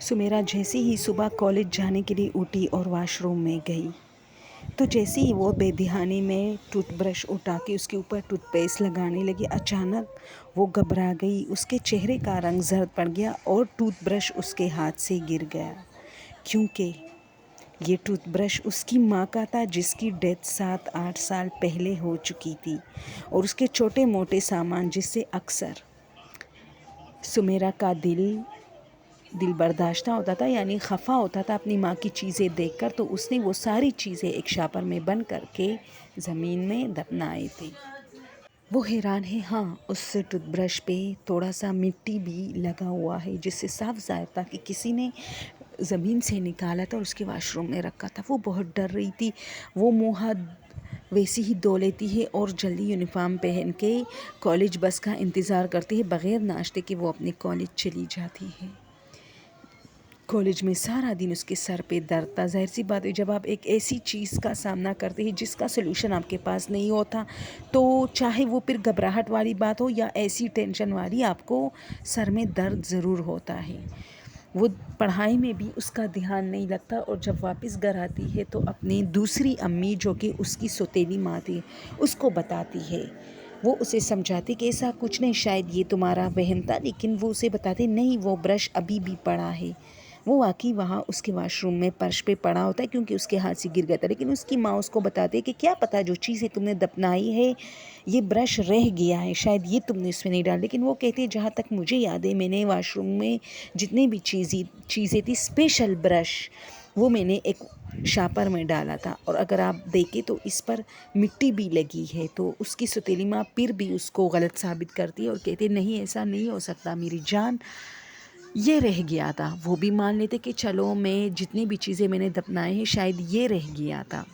सुमेरा जैसे ही सुबह कॉलेज जाने के लिए उठी और वॉशरूम में गई तो जैसे ही वो बेध्यानी में टूथब्रश उठा के उसके ऊपर टूथपेस्ट लगाने लगी, अचानक वो घबरा गई। उसके चेहरे का रंग जर्द पड़ गया और टूथब्रश उसके हाथ से गिर गया, क्योंकि ये टूथब्रश उसकी माँ का था, जिसकी डेथ 7-8 साल पहले हो चुकी थी। और उसके छोटे मोटे सामान जिससे अक्सर सुमेरा का दिल बर्दाश्त होता था, यानी खफा होता था अपनी माँ की चीज़ें देखकर, तो उसने वो सारी चीज़ें एक शापर में बंद करके ज़मीन में दफनाए थे। वो हैरान है, हाँ, उस टूथब्रश पे थोड़ा सा मिट्टी भी लगा हुआ है, जिससे साफ ज़ाहिर था कि किसी ने ज़मीन से निकाला था और उसके वॉशरूम में रखा था। वो बहुत डर रही थी। वो मुँह हाथ वैसे ही धो लेती है और जल्दी यूनिफॉर्म पहन के कॉलेज बस का इंतज़ार करती है। बग़ैर नाश्ते के वो अपने कॉलेज चली जाती है। कॉलेज में सारा दिन उसके सर पे दर्द था। ज़ाहिर सी बात है, जब आप एक ऐसी चीज़ का सामना करते हैं जिसका सलूशन आपके पास नहीं होता, तो चाहे वो फिर घबराहट वाली बात हो या ऐसी टेंशन वाली, आपको सर में दर्द ज़रूर होता है। वो पढ़ाई में भी उसका ध्यान नहीं लगता और जब वापस घर आती है तो अपनी दूसरी अम्मी, जो कि उसकी सौतेली माँ थी, उसको बताती है। वो उसे समझाती कि ऐसा कुछ नहीं, शायद ये तुम्हारा बहन था, लेकिन वो उसे बताते नहीं, वो ब्रश अभी भी पड़ा है। वो वाकई वहाँ उसके वॉशरूम में फर्श पे पड़ा होता है, क्योंकि उसके हाथ से गिर गया था। लेकिन उसकी माँ उसको बताती है कि क्या पता, जो चीज़ें तुमने दफनाई है, ये ब्रश रह गया है, शायद ये तुमने उसमें नहीं डाला। लेकिन वो कहती है, जहाँ तक मुझे याद है, मैंने वॉशरूम में जितनी भी चीज़ें थी, स्पेशल ब्रश, वो मैंने एक शापर में डाला था। और अगर आप देखें तो इस पर मिट्टी भी लगी है। तो उसकी सौतेली माँ फिर भी उसको गलत साबित करती है और कहती है, नहीं, ऐसा नहीं हो सकता मेरी जान, ये रह गया था। वो भी मान लेते कि चलो, मैं जितनी भी चीज़ें मैंने दफनाए हैं, शायद ये रह गया था।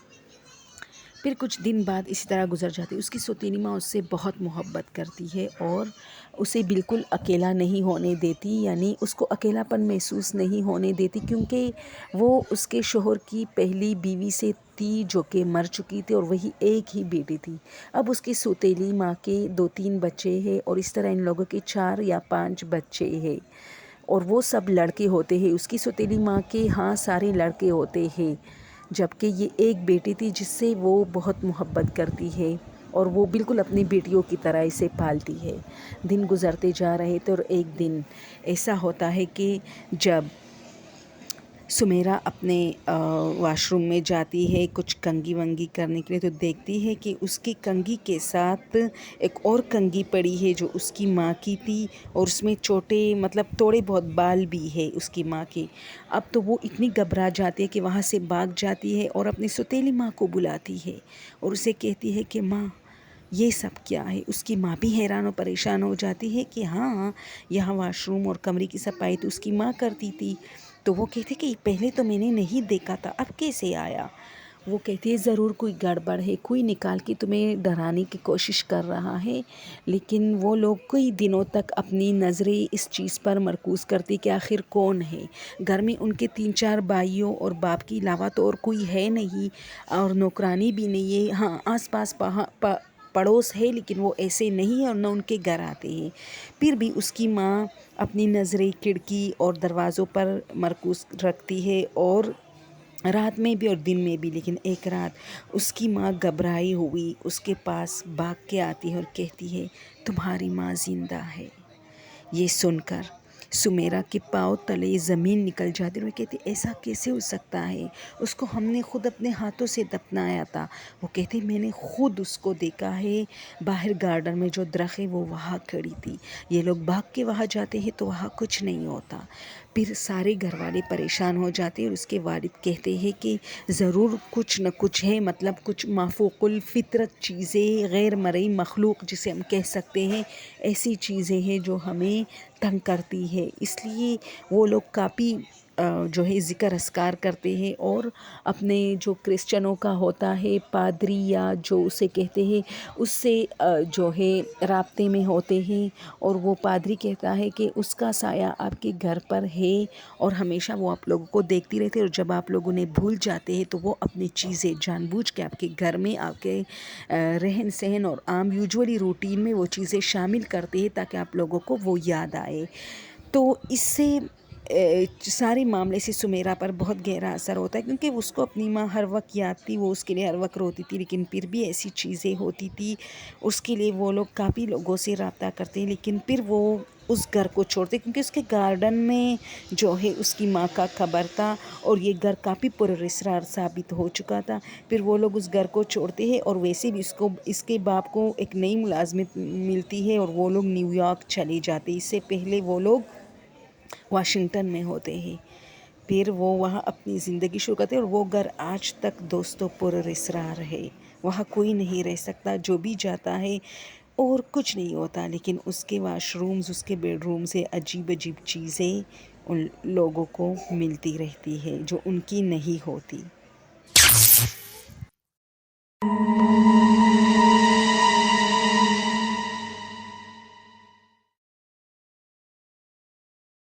फिर कुछ दिन बाद इसी तरह गुजर जाती। उसकी सौतेली माँ उससे बहुत मोहब्बत करती है और उसे बिल्कुल अकेला नहीं होने देती, यानी उसको अकेलापन महसूस नहीं होने देती, क्योंकि वो उसके शोहर की पहली बीवी से थी, जो कि मर चुकी थी, और वही एक ही बेटी थी। अब उसकी सौतेली माँ के 2-3 बच्चे हैं और इस तरह इन लोगों के 4 या 5 बच्चे हैं, और वो सब लड़के होते हैं। उसकी सौतेली माँ के यहाँ सारे लड़के होते हैं, जबकि ये एक बेटी थी जिससे वो बहुत मोहब्बत करती है और वो बिल्कुल अपनी बेटियों की तरह इसे पालती है। दिन गुजरते जा रहे थे और एक दिन ऐसा होता है कि जब सुमेरा अपने वॉशरूम में जाती है कुछ कंघी वंगी करने के लिए, तो देखती है कि उसकी कंघी के साथ एक और कंघी पड़ी है जो उसकी माँ की थी, और उसमें छोटे, मतलब थोड़े बहुत बाल भी है उसकी माँ के। अब तो वो इतनी घबरा जाती है कि वहाँ से भाग जाती है और अपनी सौतेली माँ को बुलाती है और उसे कहती है कि माँ, ये सब क्या है। उसकी माँ भी हैरान और परेशान हो जाती है कि हाँ, यहाँ वॉशरूम और कमरे की सफाई तो उसकी माँ करती थी। तो वो कहते कि पहले तो मैंने नहीं देखा था, अब कैसे आया। वो कहती है, ज़रूर कोई गड़बड़ है, कोई निकाल के तुम्हें डराने की कोशिश कर रहा है। लेकिन वो लोग कई दिनों तक अपनी नज़रें इस चीज़ पर मरकूज़ करती कि आखिर कौन है। घर में उनके 3-4 भाइयों और बाप के अलावा तो और कोई है नहीं, और नौकरानी भी नहीं है। हाँ, आस पास पड़ोस है, लेकिन वो ऐसे नहीं है और न उनके घर आते हैं। फिर भी उसकी माँ अपनी नज़रें खिड़की और दरवाज़ों पर मरकूज़ रखती है, और रात में भी और दिन में भी। लेकिन एक रात उसकी माँ घबराई हुई उसके पास भाग के आती है और कहती है, तुम्हारी माँ ज़िंदा है। ये सुनकर सुमेरा के पाँव तले ज़मीन निकल जाती है और कहती, ऐसा कैसे हो सकता है, उसको हमने खुद अपने हाथों से दफनाया था। वो कहती, मैंने खुद उसको देखा है, बाहर गार्डन में जो दरख्त है वो वहाँ खड़ी थी। ये लोग भाग के वहाँ जाते हैं तो वहाँ कुछ नहीं होता। फिर सारे घर वाले परेशान हो जाते हैं और उसके वालिद कहते हैं कि ज़रूर कुछ न कुछ है, मतलब कुछ माफूकुल फितरत चीज़ें, गैर मरई मखलूक जिसे हम कह सकते हैं, ऐसी चीज़ें हैं जो हमें तंग करती है। इसलिए वो लोग काफ़ी जो है ज़िक्र अस्कार करते हैं, और अपने जो क्रिश्चियनों का होता है पादरी, या जो उसे कहते हैं, उससे जो है राब्ते में होते हैं। और वो पादरी कहता है कि उसका साया आपके घर पर है और हमेशा वो आप लोगों को देखती रहती है, और जब आप लोग उन्हें भूल जाते हैं तो वो अपनी चीज़ें जानबूझ के आपके घर में, आपके रहन सहन और आम यूजुअली रूटीन में वो चीज़ें शामिल करते हैं ताकि आप लोगों को वो याद आए। तो इससे سارے معاملے سے سمیرا پر بہت گہرا اثر ہوتا ہے، کیونکہ اس کو اپنی ماں ہر وقت یاد تھی، وہ اس کے لیے ہر وقت روتی تھی، لیکن پھر بھی ایسی چیزیں ہوتی تھی اس کے لیے۔ وہ لوگ کافی لوگوں سے رابطہ کرتے ہیں، لیکن پھر وہ اس گھر کو چھوڑتے، کیونکہ اس کے گارڈن میں جو ہے اس کی ماں کا قبر تھا اور یہ گھر کافی پراسرار ثابت ہو چکا تھا۔ پھر وہ لوگ اس گھر کو چھوڑتے ہیں، اور ویسے بھی اس کے باپ کو ایک نئی ملازمت ملتی ہے اور وہ لوگ نیو یارک چلے جاتے۔ اس سے پہلے وہ لوگ واشنگٹن میں ہوتے ہیں۔ پھر وہ وہاں اپنی زندگی شروع کرتے ہیں، اور وہ گھر آج تک دوستوں پراسرار ہے۔ وہاں کوئی نہیں رہ سکتا، جو بھی جاتا ہے اور کچھ نہیں ہوتا، لیکن اس کے واش رومز، اس کے بیڈ روم سے عجیب عجیب چیزیں ان لوگوں کو ملتی رہتی ہے جو ان کی نہیں ہوتی۔